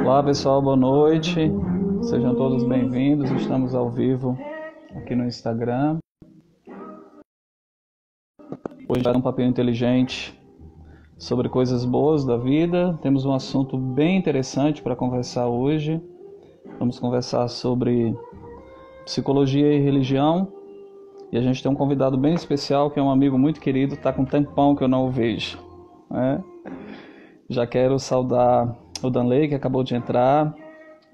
Olá pessoal, boa noite. Sejam todos bem-vindos. Estamos ao vivo aqui no Instagram. Hoje vai dar um papinho inteligente sobre coisas boas da vida. Temos um assunto bem interessante para conversar hoje. Vamos conversar sobre psicologia e religião. E a gente tem um convidado bem especial, que é um amigo muito querido, está com um tempão que eu não o vejo, né? Já quero saudar o Danley, que acabou de entrar,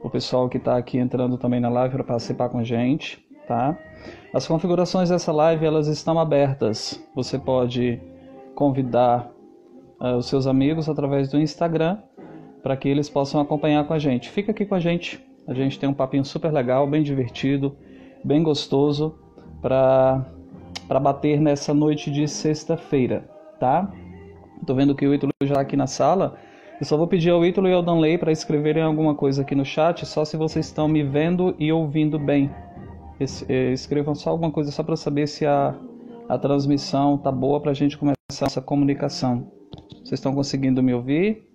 o pessoal que está aqui entrando também na live para participar com a gente, tá? As configurações dessa live, elas estão abertas. Você pode convidar os seus amigos através do Instagram para que eles possam acompanhar com a gente. Fica aqui com a gente tem um papinho super legal, bem divertido, bem gostoso para bater nessa noite de sexta-feira, tá? Tô vendo que o Ítalo já está aqui na sala. Eu só vou pedir ao Ítalo e ao Danley para escreverem alguma coisa aqui no chat, só se vocês estão me vendo e ouvindo bem. Escrevam só alguma coisa, só para saber se a transmissão tá boa para a gente começar essa comunicação. Vocês estão conseguindo me ouvir?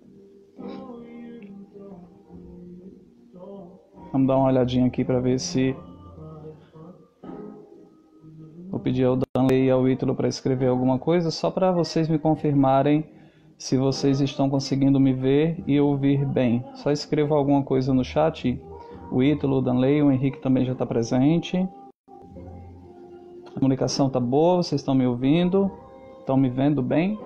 Vamos dar uma olhadinha aqui para ver se... Vou pedir ao Danley e ao Ítalo para escrever alguma coisa, só para vocês me confirmarem se vocês estão conseguindo me ver e ouvir bem. Só escreva alguma coisa no chat. O Ítalo, o Danley, o Henrique também já está presente. A comunicação está boa, vocês estão me ouvindo? Estão me vendo bem?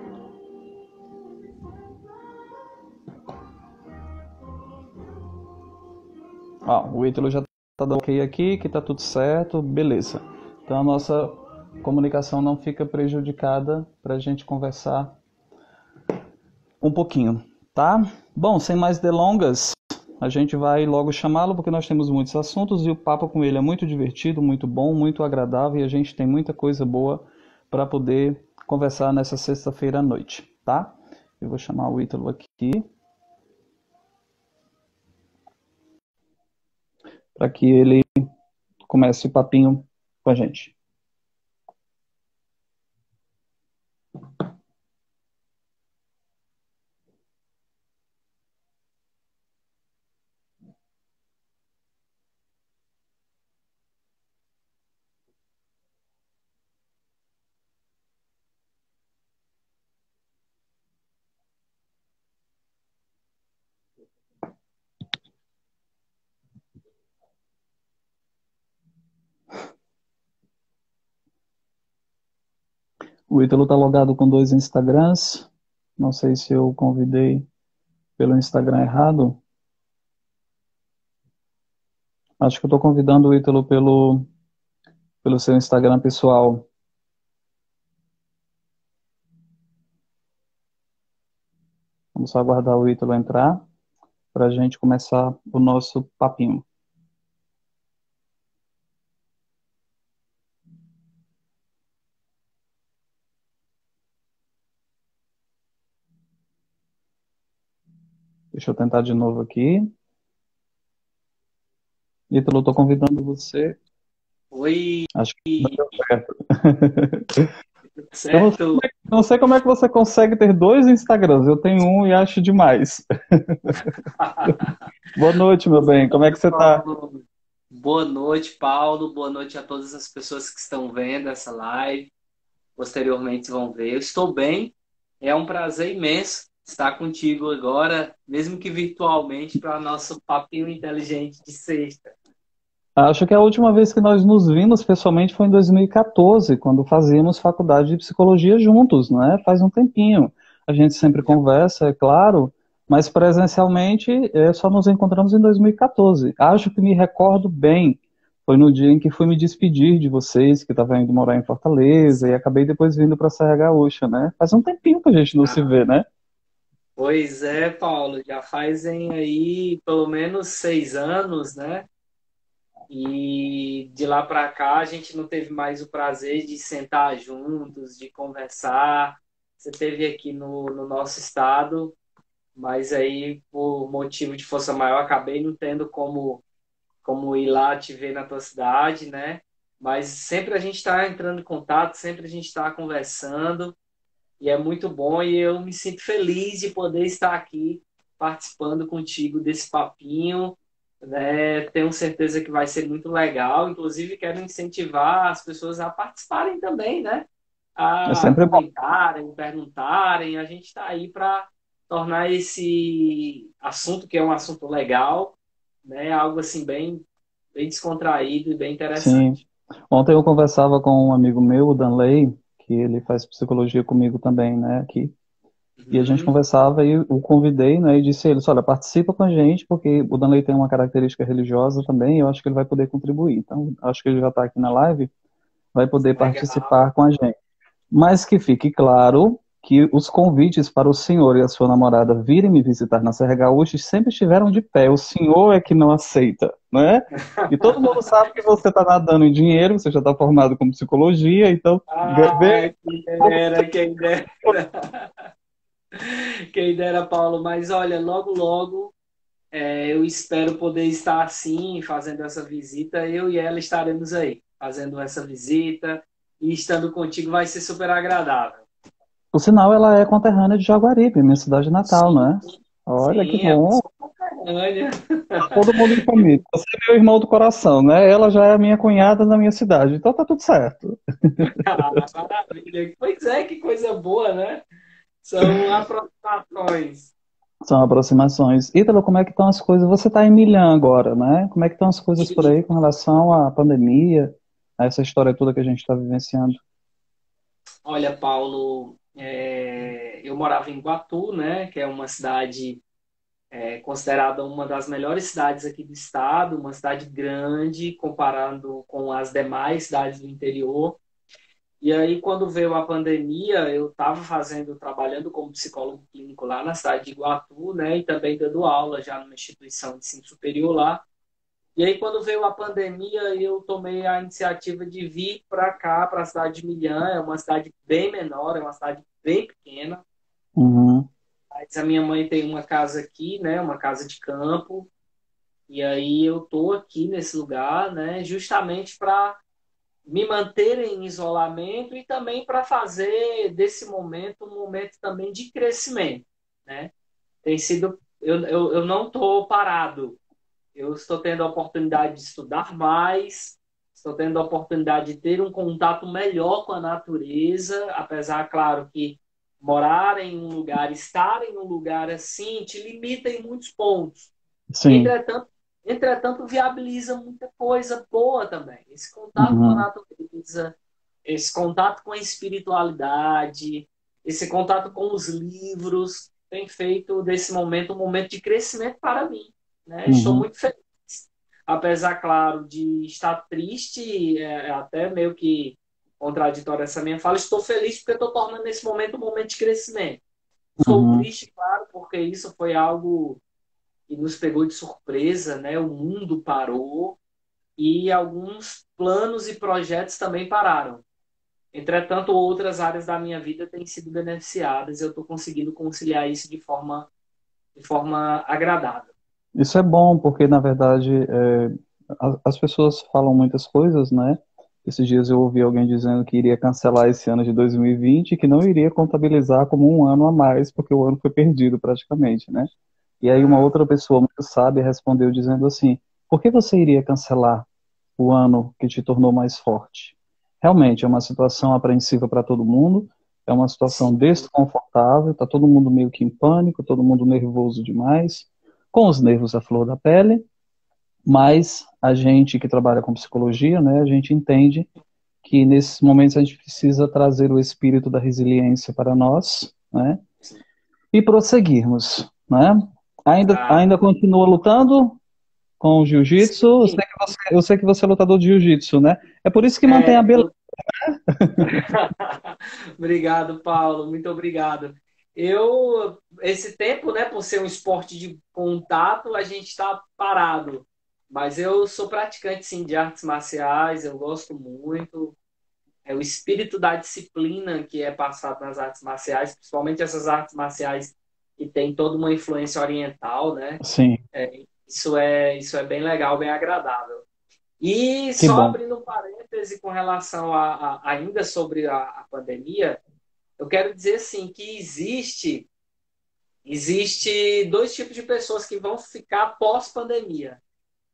O Ítalo já está dando ok aqui, que está tudo certo, beleza. Então a nossa comunicação não fica prejudicada para a gente conversar um pouquinho, tá? Bom, sem mais delongas, a gente vai logo chamá-lo porque nós temos muitos assuntos e o papo com ele é muito divertido, muito bom, muito agradável e a gente tem muita coisa boa para poder conversar nessa sexta-feira à noite, tá? Eu vou chamar o Ítalo aqui para que ele comece o papinho com a gente. O Ítalo está logado com 2 Instagrams. Não sei se eu convidei pelo Instagram errado. Acho que eu estou convidando o Ítalo pelo seu Instagram pessoal. Vamos só aguardar o Ítalo entrar para a gente começar o nosso papinho. Deixa eu tentar de novo aqui. Ítalo, estou convidando você. Oi. Acho que não deu certo. Certo. Não sei como é que você consegue ter 2 Instagrams. Eu tenho um e acho demais. Boa noite, meu bem. Como é que você está? Boa noite, Paulo. Boa noite a todas as pessoas que estão vendo essa live. Posteriormente vão ver. Eu estou bem. É um prazer imenso estar contigo agora, mesmo que virtualmente, para nosso papinho inteligente de sexta. Acho que a última vez que nós nos vimos pessoalmente foi em 2014, quando fazíamos faculdade de psicologia juntos, não é? Faz um tempinho. A gente sempre conversa, é claro, mas presencialmente só nos encontramos em 2014. Acho que me recordo bem. Foi no dia em que fui me despedir de vocês, que estava indo morar em Fortaleza, e acabei depois vindo para Serra Gaúcha, né? Faz um tempinho que a gente não se vê, né? Pois é, Paulo. Já fazem aí pelo menos 6 anos, né? E de lá para cá a gente não teve mais o prazer de sentar juntos, de conversar. Você esteve aqui no nosso estado, mas aí por motivo de força maior acabei não tendo como ir lá te ver na tua cidade, né? Mas sempre a gente está entrando em contato, sempre a gente está conversando e é muito bom e eu me sinto feliz de poder estar aqui participando contigo desse papinho, né? Tenho certeza que vai ser muito legal. Inclusive, quero incentivar as pessoas a participarem também, né? É A sempre bom. comentarem, perguntarem. A gente está aí para tornar esse assunto, que é um assunto legal, né? Algo assim bem descontraído e bem Sim. interessante. Ontem eu conversava com um amigo meu, o Danley, que ele faz psicologia comigo também, né, aqui. E a gente Uhum. conversava e eu o convidei, né, e disse a ele, olha, participa com a gente, porque o Danley tem uma característica religiosa também, e eu acho que ele vai poder contribuir. Então, acho que ele já está aqui na live, vai poder Legal. participar com a gente. Mas que fique claro que os convites para o senhor e a sua namorada virem me visitar na Serra Gaúcha sempre estiveram de pé. O senhor é que não aceita, né? E todo mundo sabe que você está nadando em dinheiro, você já está formado com psicologia, então vê Ai, quem dera, quem dera. Quem dera, Paulo. Mas olha, logo, logo, eu espero poder estar assim, fazendo essa visita. Eu e ela estaremos aí, fazendo essa visita. E estando contigo vai ser super agradável. Por sinal, ela é conterrânea de Jaguaribe, minha cidade natal, Sim, né? Olha que sim, é bom. sua conterrânea. Tá todo mundo em família. Você é meu irmão do coração, né? Ela já é minha cunhada na minha cidade, então tá tudo certo. Ah, maravilha. Pois é, que coisa boa, né? São aproximações. São aproximações. Ítalo, como é que estão as coisas? Você está em Milhã agora, né? Como é que estão as coisas por aí com relação à pandemia, a essa história toda que a gente está vivenciando? Olha, Paulo, eu morava em Iguatu, né? Que é uma cidade considerada uma das melhores cidades aqui do estado, uma cidade grande, comparando com as demais cidades do interior. E aí, quando veio a pandemia, eu estava trabalhando como psicólogo clínico lá na cidade de Iguatu, né? E também dando aula já numa instituição de ensino superior lá. E aí, quando veio a pandemia, eu tomei a iniciativa de vir para cá, para a cidade de Milhã. É uma cidade bem menor, é uma cidade bem pequena. Uhum, Mas a minha mãe tem uma casa aqui, né? Uma casa de campo. E aí eu tô aqui nesse lugar, né? Justamente para me manter em isolamento e também para fazer desse momento um momento também de crescimento, né? Tem sido, eu não estou parado. Eu estou tendo a oportunidade de estudar mais, estou tendo a oportunidade de ter um contato melhor com a natureza, apesar, claro, que morar em um lugar, estar em um lugar assim, te limita em muitos pontos. sim. Entretanto, viabiliza muita coisa boa também. Esse contato com a Uhum, natureza, esse contato com a espiritualidade, esse contato com os livros, tem feito desse momento um momento de crescimento para mim, né? Estou uhum, muito feliz. Apesar, claro, de estar triste, até meio que contraditória essa minha fala, estou feliz porque estou tornando esse momento um momento de crescimento. Estou uhum. triste, claro, porque isso foi algo que nos pegou de surpresa, né? O mundo parou e alguns planos e projetos também pararam. Entretanto, outras áreas da minha vida têm sido beneficiadas. Eu estou conseguindo conciliar isso de forma agradável. Isso é bom, porque, na verdade, as pessoas falam muitas coisas, né? Esses dias eu ouvi alguém dizendo que iria cancelar esse ano de 2020 e que não iria contabilizar como um ano a mais, porque o ano foi perdido praticamente, né? E aí uma outra pessoa muito sábia respondeu dizendo assim: por que você iria cancelar o ano que te tornou mais forte? Realmente é uma situação apreensiva para todo mundo, é uma situação Sim, desconfortável, está todo mundo meio que em pânico, todo mundo nervoso demais, com os nervos à flor da pele, mas a gente que trabalha com psicologia, né, a gente entende que nesses momentos a gente precisa trazer o espírito da resiliência para nós, né, sim. e prosseguirmos, né? Ainda Exato. continua lutando com o jiu-jitsu? Sim, Eu sei que você é lutador de jiu-jitsu, né? É por isso que mantém a é, beleza. eu... Obrigado, Paulo. Muito obrigado. Esse tempo, né, por ser um esporte de contato, a gente está parado. Mas eu sou praticante, sim, de artes marciais, eu gosto muito. É o espírito da disciplina que é passado nas artes marciais, principalmente essas artes marciais que tem toda uma influência oriental, né? Sim, Isso é bem legal, bem agradável. E que só bom. abrindo um parêntese com relação ainda sobre a pandemia, eu quero dizer assim que existe Existe dois tipos de pessoas que vão ficar pós-pandemia.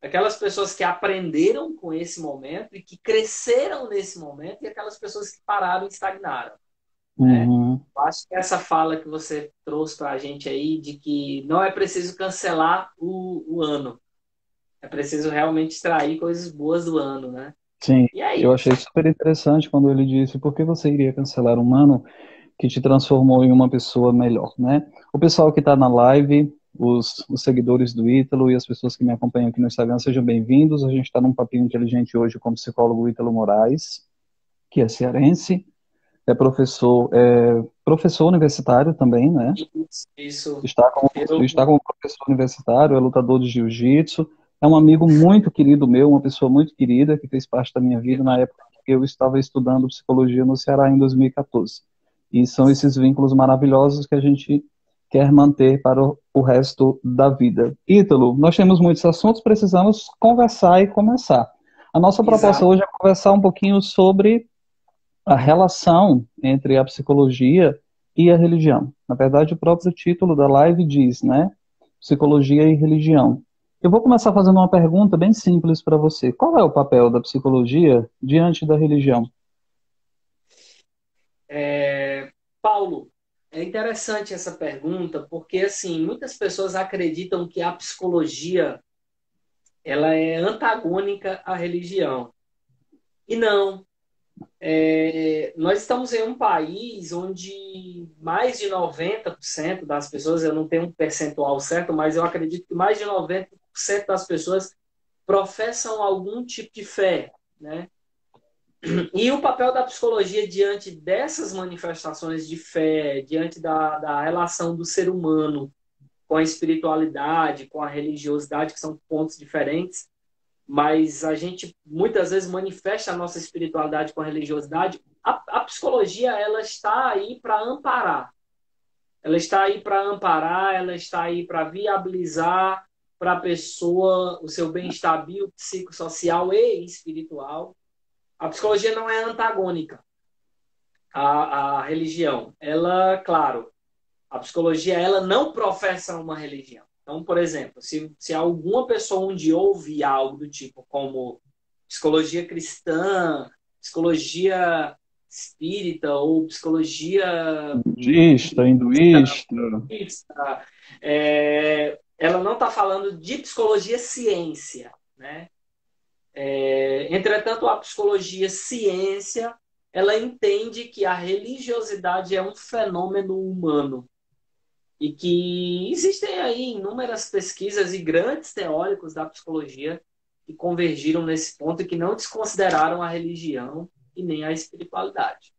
Aquelas pessoas que aprenderam com esse momento e que cresceram nesse momento e aquelas pessoas que pararam e estagnaram, né? Uhum. Eu acho que essa fala que você trouxe para a gente aí de que não é preciso cancelar o ano, é preciso realmente extrair coisas boas do ano, né? Sim, E aí, eu achei super interessante quando ele disse por que você iria cancelar um ano que te transformou em uma pessoa melhor, né? O pessoal que está na live, os seguidores do Ítalo e as pessoas que me acompanham aqui no Instagram, sejam bem-vindos. A gente está num papinho inteligente hoje com o psicólogo Ítalo Moraes, que é cearense, professor universitário também, né? isso Está como, está eu como professor universitário, é lutador de jiu-jitsu, é um amigo muito querido meu, uma pessoa muito querida que fez parte da minha vida na época que eu estava estudando psicologia no Ceará em 2014. E são esses vínculos maravilhosos que a gente quer manter para o resto da vida. Ítalo, nós temos muitos assuntos, precisamos conversar e começar. A nossa proposta exato, hoje é conversar um pouquinho sobre a relação entre a psicologia e a religião. Na verdade, o próprio título da live diz, né? Psicologia e religião. Eu vou começar fazendo uma pergunta bem simples para você. Qual é o papel da psicologia diante da religião? Paulo, é interessante essa pergunta porque assim muitas pessoas acreditam que a psicologia ela é antagônica à religião e não. Nós estamos em um país onde mais de 90% das pessoas, eu não tenho um percentual certo, mas eu acredito que mais de 90% das pessoas professam algum tipo de fé, né? E o papel da psicologia diante dessas manifestações de fé, diante da relação do ser humano com a espiritualidade, com a religiosidade, que são pontos diferentes, mas a gente muitas vezes manifesta a nossa espiritualidade com a religiosidade. A psicologia ela está aí para amparar, ela está aí para amparar, ela está aí para viabilizar para a pessoa o seu bem-estar biopsicossocial e espiritual. A psicologia não é antagônica à religião. Ela, claro, a psicologia ela não professa uma religião. Então, por exemplo, se alguma pessoa um dia ouvir algo do tipo como psicologia cristã, psicologia espírita ou psicologia Budista, hinduísta. budista, ela não está falando de psicologia ciência, né? Entretanto, a psicologia ciência ela entende que a religiosidade é um fenômeno humano e que existem aí inúmeras pesquisas e grandes teóricos da psicologia que convergiram nesse ponto e que não desconsideraram a religião e nem a espiritualidade.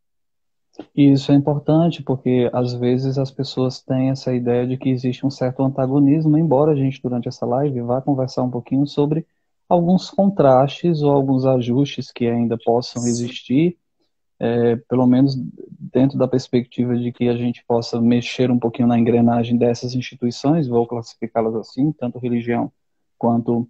E isso é importante porque às vezes as pessoas têm essa ideia de que existe um certo antagonismo, embora a gente durante essa live vá conversar um pouquinho sobre alguns contrastes ou alguns ajustes que ainda possam existir, pelo menos dentro da perspectiva de que a gente possa mexer um pouquinho na engrenagem dessas instituições, vou classificá-las assim, tanto religião quanto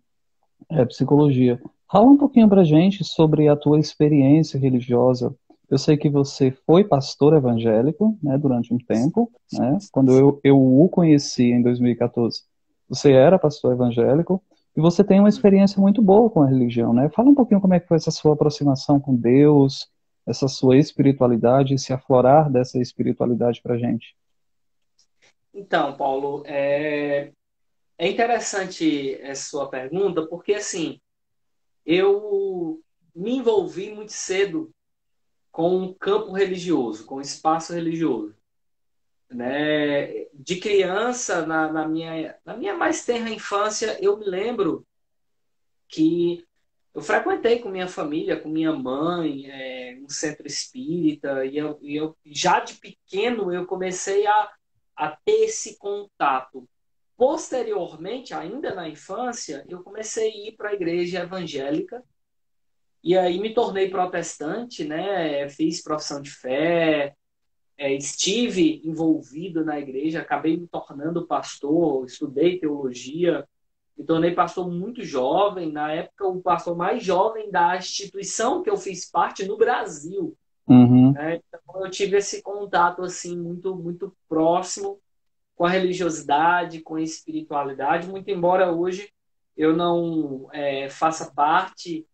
psicologia. Fala um pouquinho para gente sobre a tua experiência religiosa. Eu sei que você foi pastor evangélico, né, durante um tempo, né? Quando eu o conheci em 2014, você era pastor evangélico e você tem uma experiência muito boa com a religião, né? Fala um pouquinho como é que foi essa sua aproximação com Deus, essa sua espiritualidade, esse aflorar dessa espiritualidade para gente. Então, Paulo, é interessante essa sua pergunta, porque assim, eu me envolvi muito cedo com o campo religioso, com o espaço religioso. Né? De criança, na minha mais tenra infância, eu me lembro que eu frequentei com minha família, com minha mãe, um centro espírita, e eu já de pequeno eu comecei a ter esse contato. Posteriormente, ainda na infância, eu comecei a ir para a igreja evangélica e aí me tornei protestante, né? Fiz profissão de fé, estive envolvido na igreja, acabei me tornando pastor, estudei teologia, me tornei pastor muito jovem, na época o pastor mais jovem da instituição que eu fiz parte no Brasil. Uhum. Né? Então eu tive esse contato assim muito muito próximo com a religiosidade, com a espiritualidade, muito embora hoje eu não faça parte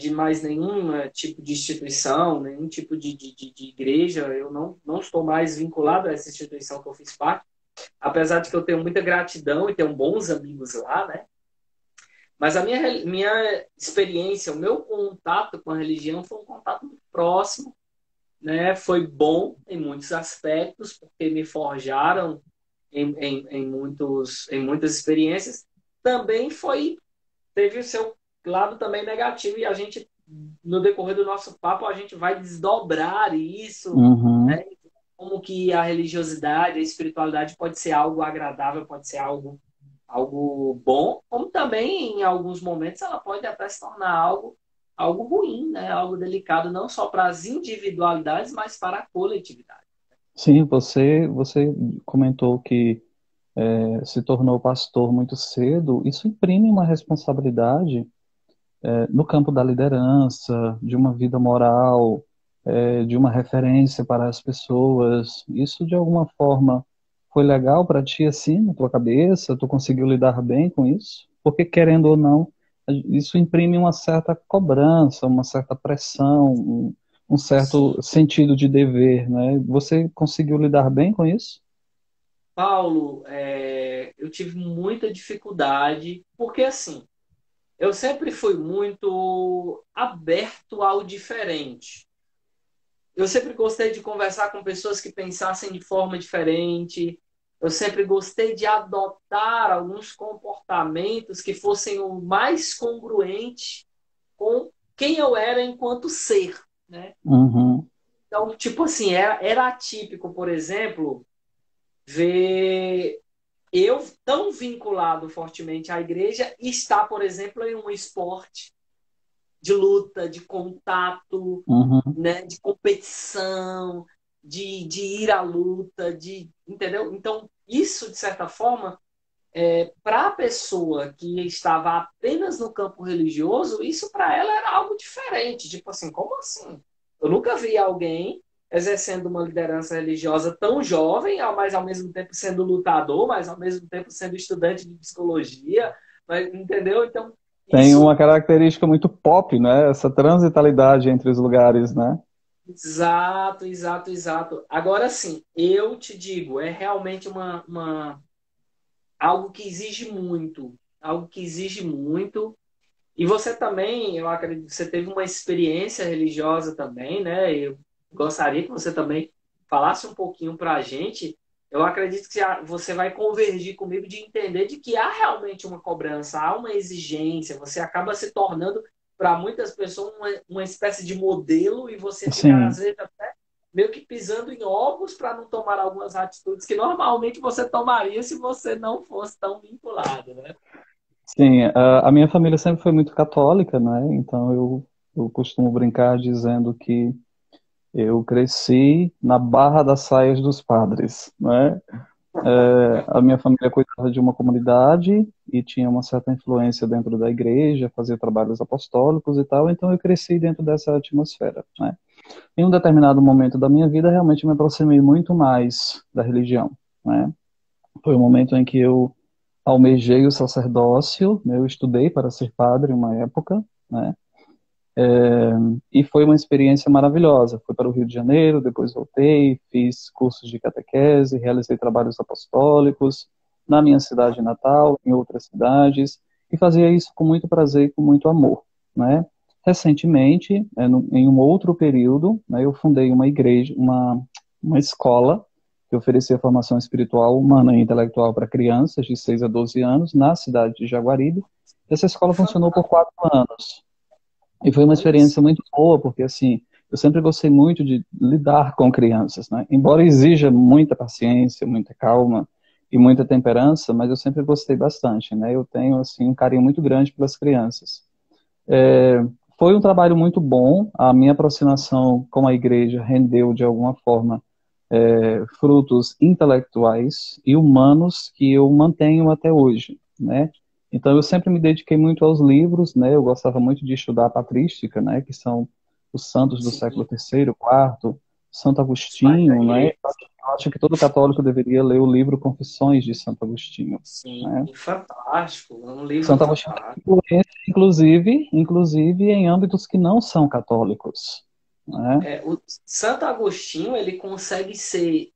de mais nenhum tipo de instituição, nenhum tipo de igreja, eu não estou mais vinculado a essa instituição que eu fiz parte, apesar de que eu tenho muita gratidão e tenho bons amigos lá, né? Mas a minha experiência, o meu contato com a religião foi um contato muito próximo, né? Foi bom em muitos aspectos, porque me forjaram em muitas experiências. Também teve o seu lado também negativo, e a gente, no decorrer do nosso papo, a gente vai desdobrar isso, Uhum. né? Como que a religiosidade, a espiritualidade pode ser algo agradável, pode ser algo bom, como também, em alguns momentos, ela pode até se tornar algo ruim, né? Algo delicado, não só para as individualidades, mas para a coletividade. Sim, você comentou que se tornou pastor muito cedo. Isso imprime uma responsabilidade no campo da liderança, de uma vida moral, de uma referência para as pessoas. Isso, de alguma forma, foi legal para ti, assim, na tua cabeça? Tu conseguiu lidar bem com isso? Porque, querendo ou não, isso imprime uma certa cobrança, uma certa pressão, um Sim. certo sentido de dever, né? Você conseguiu lidar bem com isso? Paulo, eu tive muita dificuldade, porque assim, eu sempre fui muito aberto ao diferente. Eu sempre gostei de conversar com pessoas que pensassem de forma diferente. Eu sempre gostei de adotar alguns comportamentos que fossem o mais congruente com quem eu era enquanto ser, né? Uhum, Então, tipo assim, era atípico, por exemplo, ver eu tão vinculado fortemente à igreja e estar, por exemplo, em um esporte de luta, de contato, uhum. né, de competição, de ir à luta, entendeu? Então, isso, de certa forma, para a pessoa que estava apenas no campo religioso, isso para ela era algo diferente. Tipo assim, como assim? Eu nunca vi alguém exercendo uma liderança religiosa tão jovem, mas ao mesmo tempo sendo lutador, mas ao mesmo tempo sendo estudante de psicologia, mas, entendeu? Então, Tem isso. uma característica muito pop, né? Essa transitalidade entre os lugares, né? Exato, exato, exato. Agora sim, eu te digo, é realmente algo que exige muito, algo que exige muito. E você também, eu acredito que você teve uma experiência religiosa também, né? Eu gostaria que você também falasse um pouquinho para a gente. Eu acredito que você vai convergir comigo de entender de que há realmente uma cobrança, há uma exigência. Você acaba se tornando, para muitas pessoas, uma espécie de modelo e você fica, às Sim, vezes, até meio que pisando em ovos para não tomar algumas atitudes que normalmente você tomaria se você não fosse tão vinculado, né? sim. A minha família sempre foi muito católica, né? Então eu costumo brincar dizendo que eu cresci na barra das saias dos padres, né? A minha família cuidava de uma comunidade e tinha uma certa influência dentro da igreja, fazia trabalhos apostólicos e tal, então eu cresci dentro dessa atmosfera, né? Em um determinado momento da minha vida, realmente me aproximei muito mais da religião, né? Foi o momento em que eu almejei o sacerdócio, né? Eu estudei para ser padre uma época, né? E foi uma experiência maravilhosa. Fui para o Rio de Janeiro, depois voltei, fiz cursos de catequese, realizei trabalhos apostólicos na minha cidade natal, em outras cidades, e fazia isso com muito prazer e com muito amor, né? Recentemente, em um outro período, né, eu fundei uma igreja, uma escola que oferecia formação espiritual, humana e intelectual para crianças de 6 a 12 anos, na cidade de Jaguaribe. Essa escola funcionou por 4 anos. E foi uma Olha experiência muito boa, porque assim, eu sempre gostei muito de lidar com crianças, né? Embora exija muita paciência, muita calma e muita temperança, mas eu sempre gostei bastante, né? Eu tenho assim um carinho muito grande pelas crianças. É, Foi um trabalho muito bom. A minha aproximação com a igreja rendeu de alguma forma frutos intelectuais e humanos que eu mantenho até hoje, né? Então eu sempre me dediquei muito aos livros, né? Eu gostava muito de estudar a patrística, né? Que são os santos do sim, século terceiro, quarto, Santo os pais da Agostinho, né? igreja. acho que todo católico deveria ler o livro Confissões de Santo Agostinho, Sim, né? fantástico, é um livro Santo Agostinho fantástico. tem influência, inclusive em âmbitos que não são católicos, né? O Santo Agostinho, ele consegue ser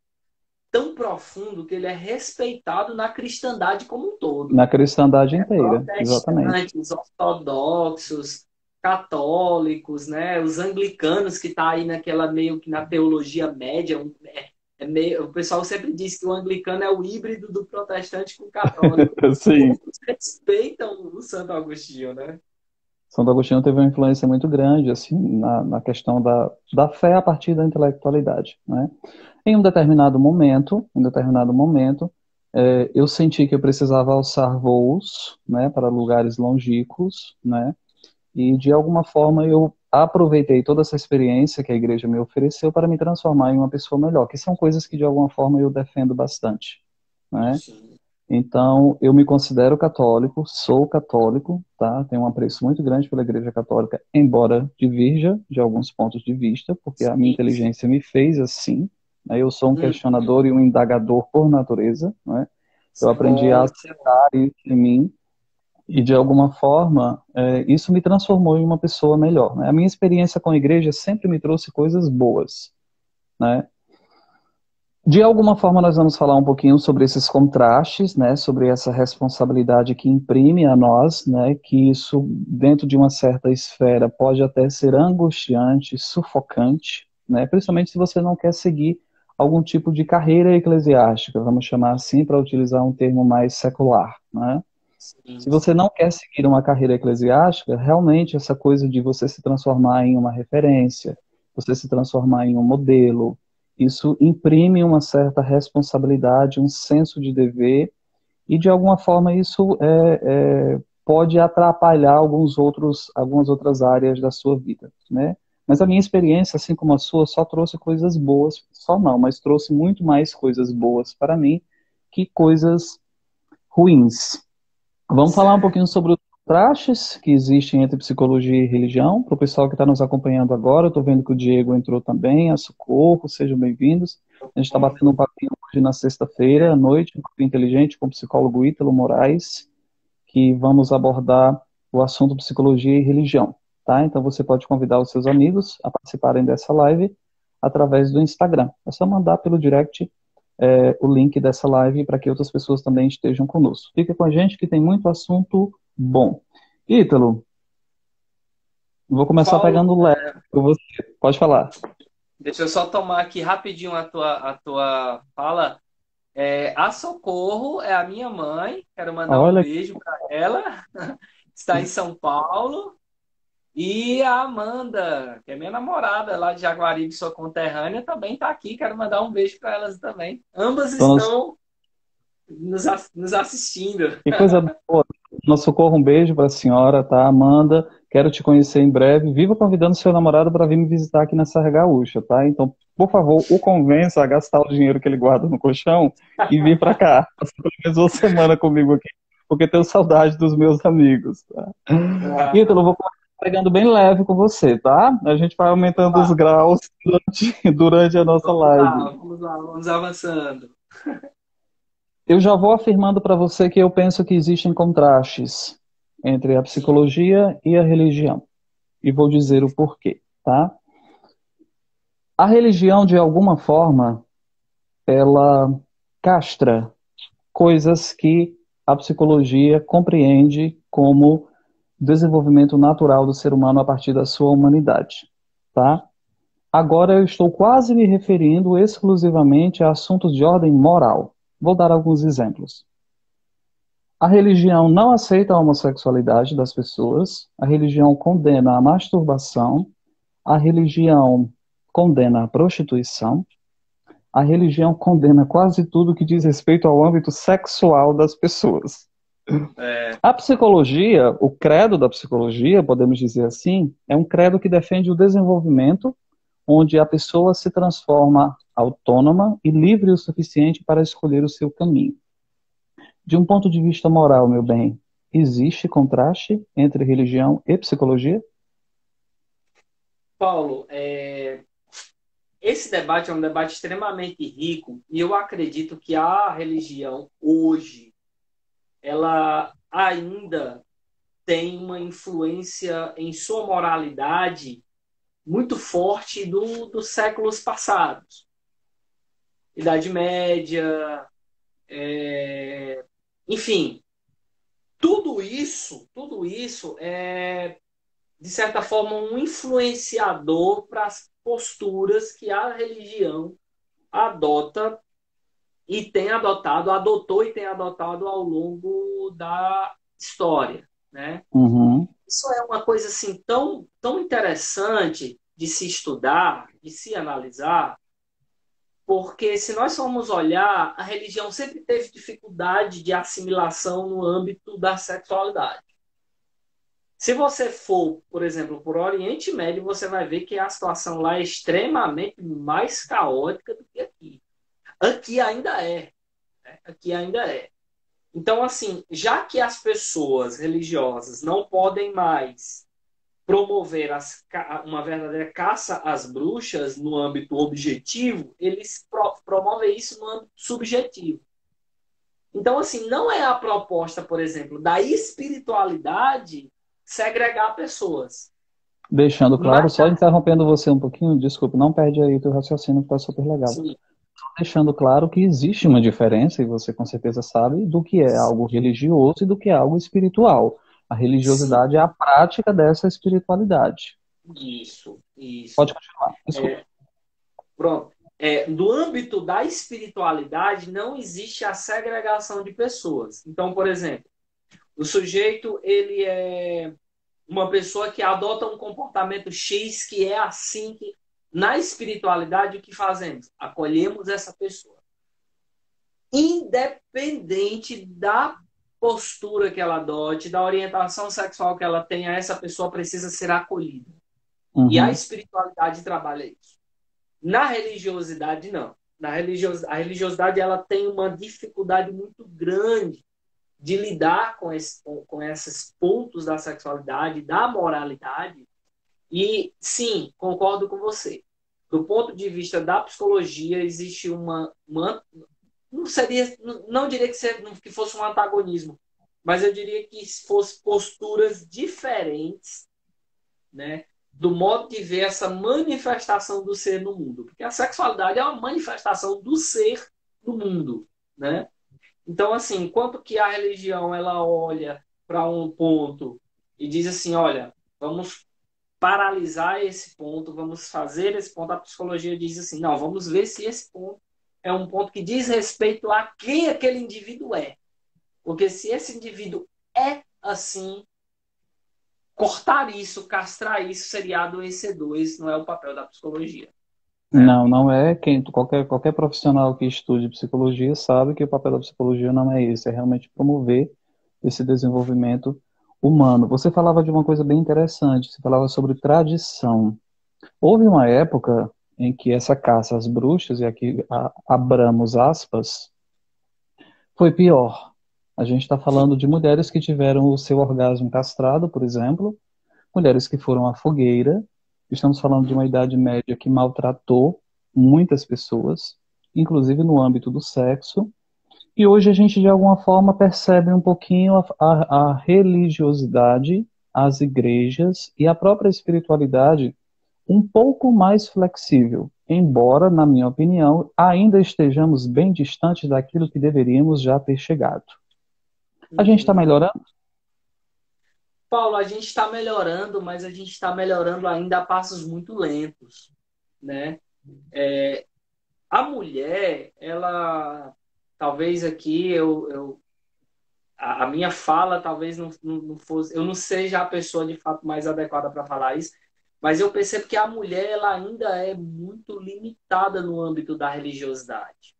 tão profundo que ele é respeitado na cristandade como um todo. Na cristandade inteira, exatamente. Protestantes, ortodoxos, católicos, né? Os anglicanos que tá aí naquela meio que na teologia média, o pessoal sempre diz que o anglicano é o híbrido do protestante com o católico. Sim. Todos respeitam o Santo Agostinho, né? Santo Agostinho teve uma influência muito grande assim na questão da fé a partir da intelectualidade, né? Em um determinado momento, eu senti que eu precisava alçar voos, né, para lugares longínquos, né? E de alguma forma eu aproveitei toda essa experiência que a igreja me ofereceu para me transformar em uma pessoa melhor, que são coisas que de alguma forma eu defendo bastante, né? Sim. Então, eu me considero católico, sou católico, tá? Tenho um apreço muito grande pela Igreja Católica, embora divirja de alguns pontos de vista, porque a minha Sim, sim. inteligência me fez assim, né? Eu sou um Hum, questionador e um indagador por natureza, né? Eu isso é aprendi a bom, isso é bom. aceitar isso em mim e, de alguma forma, isso me transformou em uma pessoa melhor, né? A minha experiência com a igreja sempre me trouxe coisas boas, né? De alguma forma, nós vamos falar um pouquinho sobre esses contrastes, né, sobre essa responsabilidade que imprime a nós, né, que isso, dentro de uma certa esfera, pode até ser angustiante, sufocante, né, principalmente se você não quer seguir algum tipo de carreira eclesiástica, vamos chamar assim, para utilizar um termo mais secular, né. Se Sim, você sim. não quer seguir uma carreira eclesiástica, realmente essa coisa de você se transformar em uma referência, você se transformar em um modelo, isso imprime uma certa responsabilidade, um senso de dever, e de alguma forma isso pode atrapalhar algumas outras áreas da sua vida, né? Mas a minha experiência, assim como a sua, só trouxe coisas boas, só não, mas trouxe muito mais coisas boas para mim que coisas ruins. Vamos falar um Certo. pouquinho sobre os contrastes que existem entre psicologia e religião. Para o pessoal que está nos acompanhando agora, eu estou vendo que o Diego entrou também, a Socorro, sejam bem-vindos. A gente está batendo um papinho hoje na sexta-feira à noite, um papinho inteligente com o psicólogo Ítalo Moraes, que vamos abordar o assunto psicologia e religião, tá? Então você pode convidar os seus amigos a participarem dessa live através do Instagram. É só mandar pelo direct o link dessa live para que outras pessoas também estejam conosco. Fica com a gente que tem muito assunto bom. Ítalo, vou começar Paulo, pegando leve com você. Pode falar. deixa eu só tomar aqui rapidinho a tua fala. A Socorro é a minha mãe, quero mandar um Olha, beijo para ela, está em São Paulo. E a Amanda, que é minha namorada lá de Jaguaribe, sua conterrânea, também está aqui, quero mandar um beijo para elas também. Ambas dona, estão nos assistindo. que coisa boa. Dona Socorro, um beijo para a senhora, tá? Amanda, quero te conhecer em breve. Viva convidando seu namorado para vir me visitar aqui na Serra Gaúcha, tá? Então, por favor, o convença a gastar o dinheiro que ele guarda no colchão e vir para cá. Passar pelo menos uma semana comigo aqui, porque tenho saudade dos meus amigos, tá? Ah, Ítalo, vou começar pegando bem leve com você, tá? A gente vai aumentando os tá. graus durante a nossa Vamos lá, live. vamos lá, vamos avançando. Eu já vou afirmando para você que eu penso que existem contrastes entre a Sim, psicologia e a religião. E vou dizer o porquê, tá? A religião, de alguma forma, ela castra coisas que a psicologia compreende como desenvolvimento natural do ser humano a partir da sua humanidade, tá? Agora eu estou quase me referindo exclusivamente a assuntos de ordem moral. Vou dar alguns exemplos. A religião não aceita a homossexualidade das pessoas, a religião condena a masturbação, a religião condena a prostituição, a religião condena quase tudo que diz respeito ao âmbito sexual das pessoas. é, A psicologia, o credo da psicologia, podemos dizer assim, é um credo que defende o desenvolvimento, onde a pessoa se transforma autônoma e livre o suficiente para escolher o seu caminho. De um ponto de vista moral, meu bem, existe contraste entre religião e psicologia? Paulo, esse debate é um debate extremamente rico e eu acredito que a religião hoje, ela ainda tem uma influência em sua moralidade muito forte dos séculos passados. Idade Média, enfim, tudo isso é, de certa forma, um influenciador para as posturas que a religião adota e tem adotado, adotou e tem adotado ao longo da história, né? Uhum. Isso é uma coisa assim tão interessante de se estudar, de se analisar, porque se nós formos olhar, a religião sempre teve dificuldade de assimilação no âmbito da sexualidade. Se você for, por exemplo, por Oriente Médio, você vai ver que a situação lá é extremamente mais caótica do que aqui. Aqui ainda é, né? Aqui ainda é. Então, assim, já que as pessoas religiosas não podem mais promover uma verdadeira caça às bruxas no âmbito objetivo, eles promovem isso no âmbito subjetivo. Então, assim, não é a proposta, por exemplo, da espiritualidade segregar pessoas. Deixando claro, Mas, só interrompendo você um pouquinho, desculpe, não perde aí o teu raciocínio que está super legal. sim, Deixando claro que existe uma diferença, e você com certeza sabe, do que é algo religioso e do que é algo espiritual. A sim, religiosidade é a prática dessa espiritualidade. isso. Pode continuar, desculpe. Pronto. Do âmbito da espiritualidade, não existe a segregação de pessoas. Então, por exemplo, o sujeito, ele é uma pessoa que adota um comportamento X que é assim que na espiritualidade o que fazemos? Acolhemos essa pessoa. Independente da postura que ela adote, da orientação sexual que ela tenha, essa pessoa precisa ser acolhida. E a Uhum. espiritualidade trabalha isso. Na religiosidade, não. A religiosidade ela tem uma dificuldade muito grande de lidar com esses pontos da sexualidade, da moralidade. E, sim, concordo com você. Do ponto de vista da psicologia, existe não seria, não diria que fosse um antagonismo, mas eu diria que fosse posturas diferentes, né, do modo de ver essa manifestação do ser no mundo. Porque a sexualidade é uma manifestação do ser no mundo, né? Então, assim, enquanto que a religião ela olha para um ponto e diz assim, olha, vamos paralisar esse ponto, vamos fazer esse ponto, a psicologia diz assim, não, vamos ver se esse ponto é um ponto que diz respeito a quem aquele indivíduo é. Porque se esse indivíduo é assim, cortar isso, castrar isso, seria adoecedor. Esse não é o papel da psicologia, né? Não, não é. Qualquer profissional que estude psicologia sabe que o papel da psicologia não é esse, é realmente promover esse desenvolvimento humano. Você falava de uma coisa bem interessante, você falava sobre tradição. Houve uma época em que essa caça às bruxas, e aqui abramos aspas, foi pior. A gente está falando de mulheres que tiveram o seu orgasmo castrado, por exemplo, mulheres que foram à fogueira. Estamos falando de uma idade média que maltratou muitas pessoas, inclusive no âmbito do sexo. E hoje a gente, de alguma forma, percebe um pouquinho a religiosidade, as igrejas e a própria espiritualidade um pouco mais flexível, embora, na minha opinião, ainda estejamos bem distantes daquilo que deveríamos já ter chegado. A gente está Uhum. melhorando? Paulo, a gente está melhorando, mas a gente está melhorando ainda a passos muito lentos, né? A mulher, ela, talvez aqui a minha fala talvez não fosse, eu não seja a pessoa de fato mais adequada para falar isso, mas eu percebo que a mulher ela ainda é muito limitada no âmbito da religiosidade.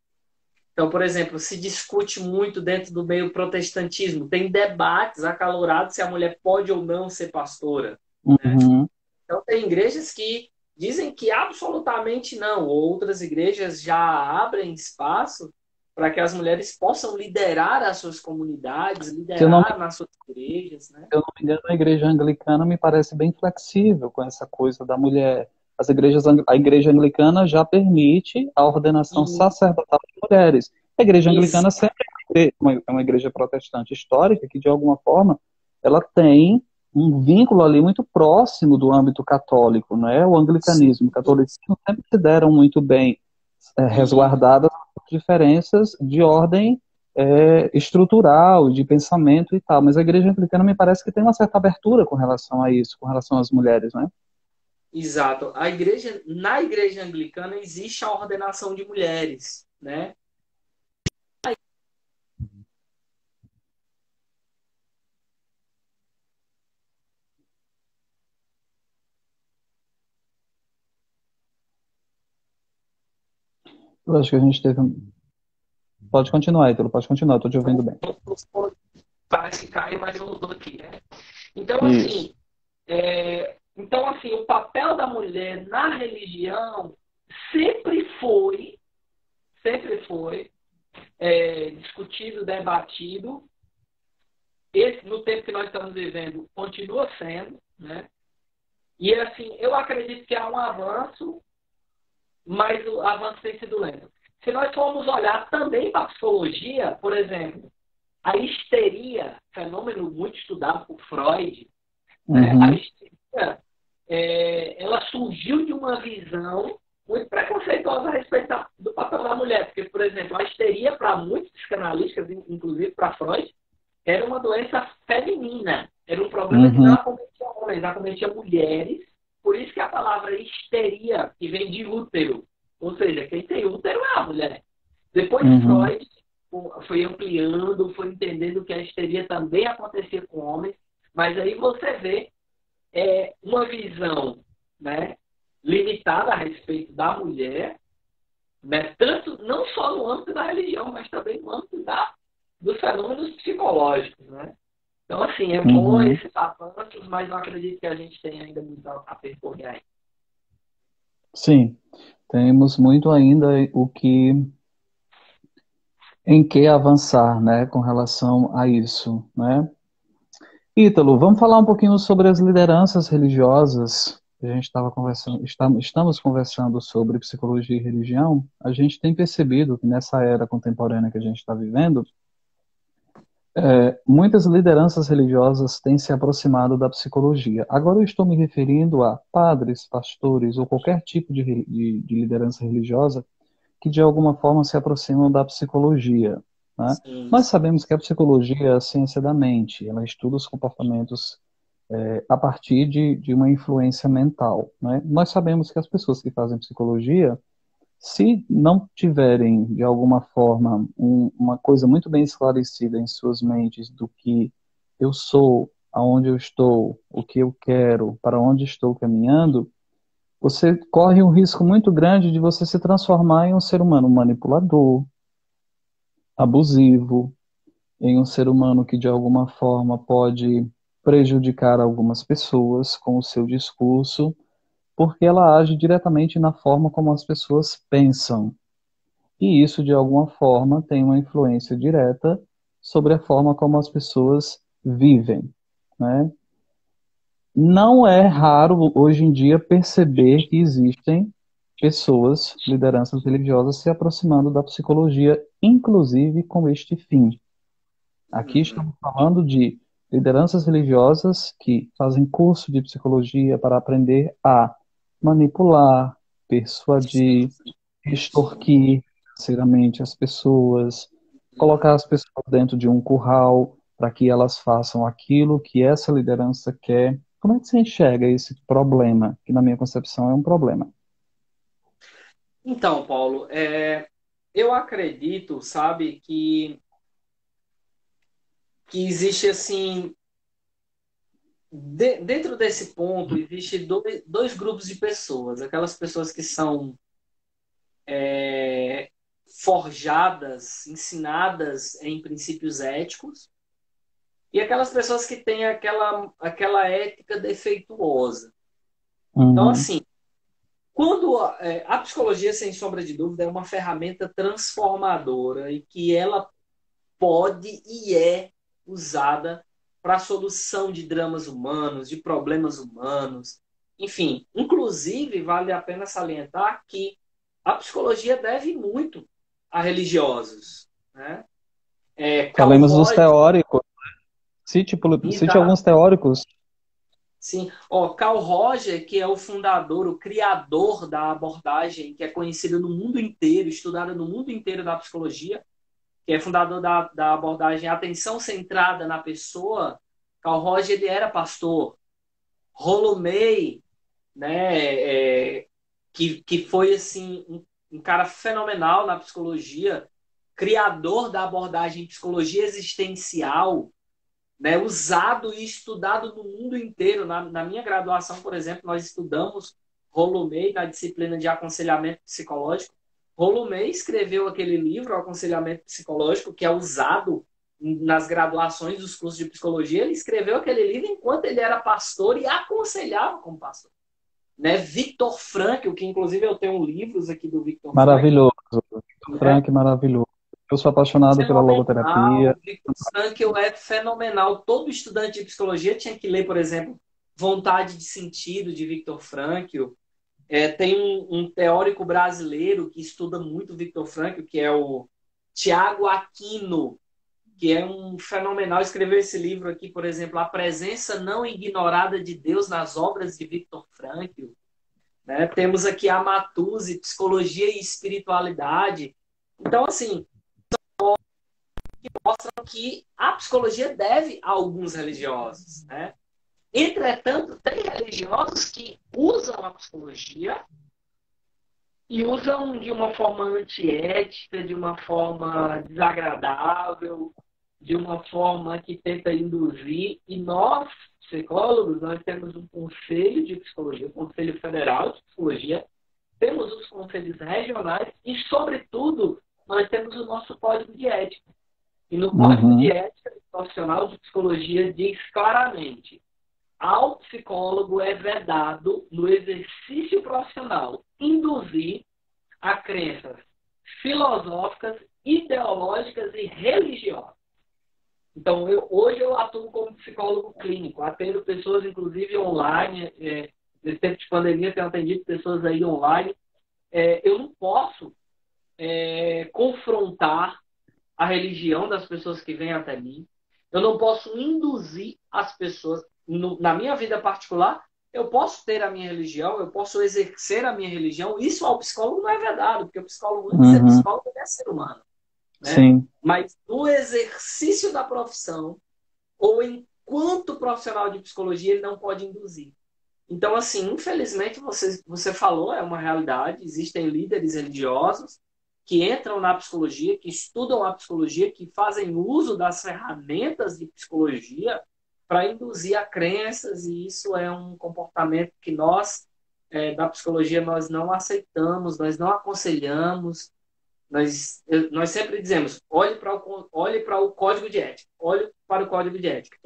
Então, por exemplo, se discute muito dentro do meio protestantismo, tem debates acalorados se a mulher pode ou não ser pastora, né? Uhum. Então, tem igrejas que dizem que absolutamente não, outras igrejas já abrem espaço para que as mulheres possam liderar as suas comunidades, Se eu não liderar nas suas igrejas, né? eu não me engano, a igreja anglicana me parece bem flexível com essa coisa da mulher A igreja anglicana já permite a ordenação E, sacerdotal de mulheres. A igreja ex- anglicana sempre é uma igreja protestante histórica que, de alguma forma, ela tem um vínculo ali muito próximo do âmbito católico, não é? O anglicanismo, o catolicismo sempre se deram muito bem e, resguardadas as diferenças de ordem estrutural, de pensamento e tal. Mas a igreja anglicana me parece que tem uma certa abertura com relação a isso, com relação às mulheres, né? exato. Na igreja anglicana existe a ordenação de mulheres, né? Eu acho que a gente teve. Pode continuar, Ítalo, pode continuar, estou te ouvindo bem. Parece que caiu, mas eu estou aqui, né? Então, Isso. assim, o papel da mulher na religião sempre foi, sempre foi discutido, debatido. No tempo que nós estamos vivendo, continua sendo, né? E, assim, eu acredito que há um avanço, mas o avanço tem sido lento. Se nós formos olhar também para a psicologia, por exemplo, a histeria, fenômeno muito estudado por Freud, né? A Uhum, histeria, ela surgiu de uma visão muito preconceituosa a respeito do papel da mulher. Porque, por exemplo, a histeria, para muitos psicanalistas, inclusive para Freud, era uma doença feminina. Era um problema que não uhum, acometia homens, acometia mulheres. Por isso que a palavra histeria, que vem de útero, ou seja, quem tem útero é a mulher. Depois uhum, Freud foi ampliando, foi entendendo que a histeria também acontecia com homens, mas aí você vê uma visão, né, limitada a respeito da mulher, né, tanto não só no âmbito da religião, mas também no âmbito dos fenômenos psicológicos, né? Então, assim, é bom uhum. esses avanços, mas eu acredito que a gente tem ainda muito a percorrer aí. Sim, temos muito ainda em que avançar, né, com relação a isso, né? Ítalo, vamos falar um pouquinho sobre as lideranças religiosas. A gente estava conversando, estamos conversando sobre psicologia e religião. A gente tem percebido que nessa era contemporânea que a gente está vivendo, muitas lideranças religiosas têm se aproximado da psicologia. Agora eu estou me referindo a padres, pastores ou qualquer tipo de liderança religiosa que de alguma forma se aproximam da psicologia, né? Sim, Nós sim. sabemos que a psicologia é a ciência da mente, ela estuda os comportamentos a partir de uma influência mental, né? Nós sabemos que as pessoas que fazem psicologia, se não tiverem, de alguma forma, uma coisa muito bem esclarecida em suas mentes do que eu sou, aonde eu estou, o que eu quero, para onde estou caminhando, você corre um risco muito grande de você se transformar em um ser humano manipulador, abusivo, em um ser humano que de alguma forma pode prejudicar algumas pessoas com o seu discurso, porque ela age diretamente na forma como as pessoas pensam. E isso, de alguma forma, tem uma influência direta sobre a forma como as pessoas vivem, né? Não é raro hoje em dia perceber que existem pessoas, lideranças religiosas, se aproximando da psicologia, inclusive com este fim. Aqui Uhum. estamos falando de lideranças religiosas que fazem curso de psicologia para aprender a manipular, persuadir, extorquir financeiramente as pessoas, Uhum. colocar as pessoas dentro de um curral para que elas façam aquilo que essa liderança quer. Como é que você enxerga esse problema, que na minha concepção é um problema? Então, Paulo, eu acredito, sabe, que existe assim, dentro desse ponto, existe dois grupos de pessoas. Aquelas pessoas que são forjadas, ensinadas em princípios éticos, e aquelas pessoas que têm aquela ética defeituosa. Então, Uhum, assim, quando a psicologia, sem sombra de dúvida, é uma ferramenta transformadora e que ela pode e é usada para a solução de dramas humanos, de problemas humanos. Enfim, inclusive, vale a pena salientar que a psicologia deve muito a religiosos, né? Carl Falemos dos Rogers, teóricos. Cite alguns teóricos. sim. Carl Roger, que é o fundador, o criador da abordagem que é conhecida no mundo inteiro, estudada no mundo inteiro da psicologia, que é fundador da abordagem atenção centrada na pessoa. Carl Roger, ele era pastor. Rollo May, né, que foi assim um cara fenomenal na psicologia, criador da abordagem psicologia existencial, né, usado e estudado no mundo inteiro. Na minha graduação, por exemplo, nós estudamos Rollo May na disciplina de aconselhamento psicológico. Rollo May escreveu aquele livro, o Aconselhamento Psicológico, que é usado nas graduações dos cursos de psicologia. Ele escreveu aquele livro enquanto ele era pastor e aconselhava como pastor. Né? Victor Frankl, que inclusive eu tenho livros aqui do Victor Frankl. Maravilhoso. Victor Né? Frankl, maravilhoso. Eu sou apaixonado pela logoterapia. Fenomenal. Victor Frankl é fenomenal. Todo estudante de psicologia tinha que ler, por exemplo, Vontade de Sentido, de Victor Frankl. Tem um teórico brasileiro que estuda muito Victor Frankl, que é o Tiago Aquino, que é um fenomenal. Escreveu esse livro aqui, por exemplo, A Presença Não Ignorada de Deus nas Obras de Victor Frankl. Né? Temos aqui a Matuse, Psicologia e Espiritualidade. Então, assim, mostram que a psicologia deve a alguns religiosos. Né? Entretanto, tem religiosos que usam a psicologia e usam de uma forma antiética, de uma forma desagradável, de uma forma que tenta induzir. E nós, psicólogos, nós temos um conselho de psicologia, um conselho federal de psicologia, temos os conselhos regionais e, sobretudo, nós temos o nosso código de ética. E no código de ética profissional de psicologia diz claramente: ao psicólogo é vedado, no exercício profissional, induzir a crenças filosóficas, ideológicas e religiosas. Então, hoje eu atuo como psicólogo clínico, atendo pessoas, inclusive, online. Nesse tempo de pandemia, tenho atendido pessoas aí online. Eu não posso confrontar a religião das pessoas que vêm até mim. Eu não posso induzir as pessoas. Na minha vida particular, eu posso ter a minha religião, eu posso exercer a minha religião. Isso ao psicólogo não é verdade, porque o psicólogo, antes de ser psicólogo, ele é ser humano. Né? Sim. Mas no exercício da profissão, ou enquanto profissional de psicologia, ele não pode induzir. Então, assim, infelizmente, você falou, é uma realidade, existem líderes religiosos que entram na psicologia, que estudam a psicologia, que fazem uso das ferramentas de psicologia para induzir a crenças, e isso é um comportamento que nós, da psicologia, nós não aceitamos, nós não aconselhamos. Nós sempre dizemos, olhe para o código de ética, olhe para o código de ética.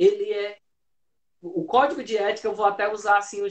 O código de ética, eu vou até usar assim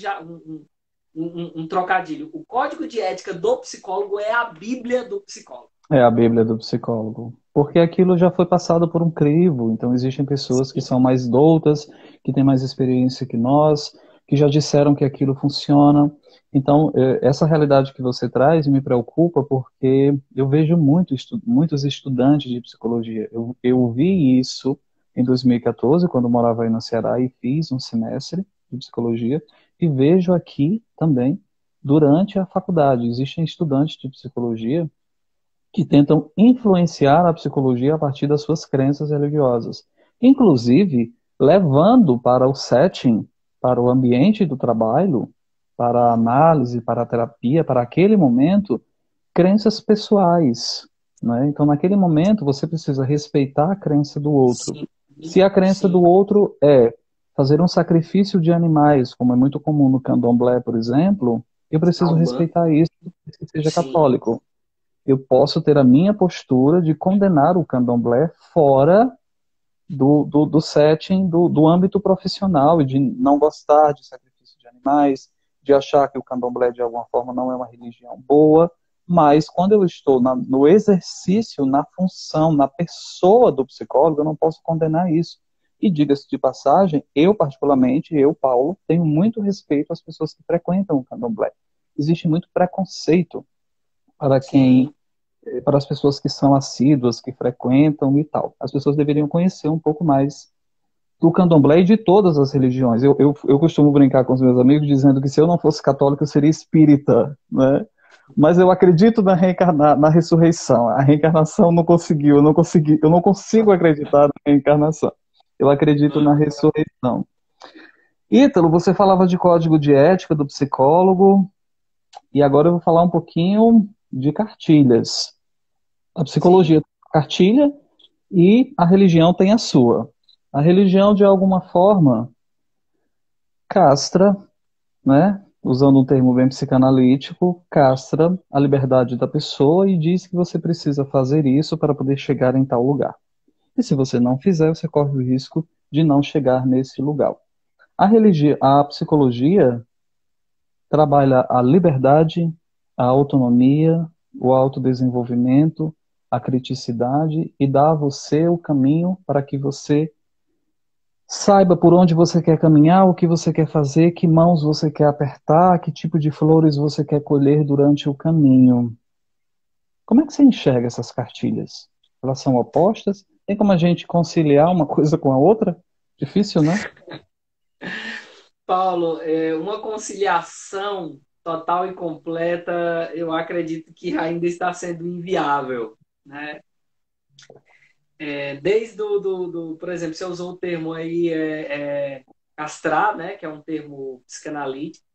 um trocadilho. O código de ética do psicólogo é a Bíblia do psicólogo. É a Bíblia do psicólogo. Porque aquilo já foi passado por um crivo, então existem pessoas que são mais doutas, que têm mais experiência que nós, que já disseram que aquilo funciona. Então, essa realidade que você traz me preocupa porque eu vejo muitos estudantes de psicologia. Eu vi isso em 2014, quando eu morava aí no Ceará e fiz um semestre de psicologia, e vejo aqui também, durante a faculdade, existem estudantes de psicologia que tentam influenciar a psicologia a partir das suas crenças religiosas, inclusive levando para o setting, para o ambiente do trabalho, para a análise, para a terapia, para aquele momento, crenças pessoais. Né? Então, naquele momento, você precisa respeitar a crença do outro. Sim, Se a crença sim. do outro é fazer um sacrifício de animais, como é muito comum no candomblé, por exemplo, eu preciso respeitar isso, que seja Sim. católico. Eu posso ter a minha postura de condenar o candomblé fora do setting, do âmbito profissional, e de não gostar de sacrifício de animais, de achar que o candomblé de alguma forma não é uma religião boa, mas quando eu estou no exercício, na função, na pessoa do psicólogo, eu não posso condenar isso. E diga-se de passagem, eu particularmente, eu, Paulo, tenho muito respeito às pessoas que frequentam o candomblé. Existe muito preconceito para Sim, para as pessoas que são assíduas, que frequentam e tal. As pessoas deveriam conhecer um pouco mais do candomblé e de todas as religiões. Eu costumo brincar com os meus amigos dizendo que se eu não fosse católico, eu seria espírita, né? Mas eu acredito na ressurreição. A reencarnação não conseguiu, eu não consigo acreditar na reencarnação. Eu acredito na ressurreição. Ítalo, você falava de código de ética do psicólogo, e agora eu vou falar um pouquinho de cartilhas. A psicologia sim, tem uma cartilha e a religião tem a sua. A religião, de alguma forma, castra, né? Usando um termo bem psicanalítico, castra a liberdade da pessoa e diz que você precisa fazer isso para poder chegar em tal lugar. E se você não fizer, você corre o risco de não chegar nesse lugar. A psicologia trabalha a liberdade, a autonomia, o autodesenvolvimento, a criticidade e dá a você o caminho para que você saiba por onde você quer caminhar, o que você quer fazer, que mãos você quer apertar, que tipo de flores você quer colher durante o caminho. Como é que você enxerga essas cartilhas? Elas são opostas? Tem como a gente conciliar uma coisa com a outra? Difícil, né? Paulo, uma conciliação total e completa, eu acredito que ainda está sendo inviável, né? Desde por exemplo, você usou o termo aí castrar, né? Que é um termo psicanalítico.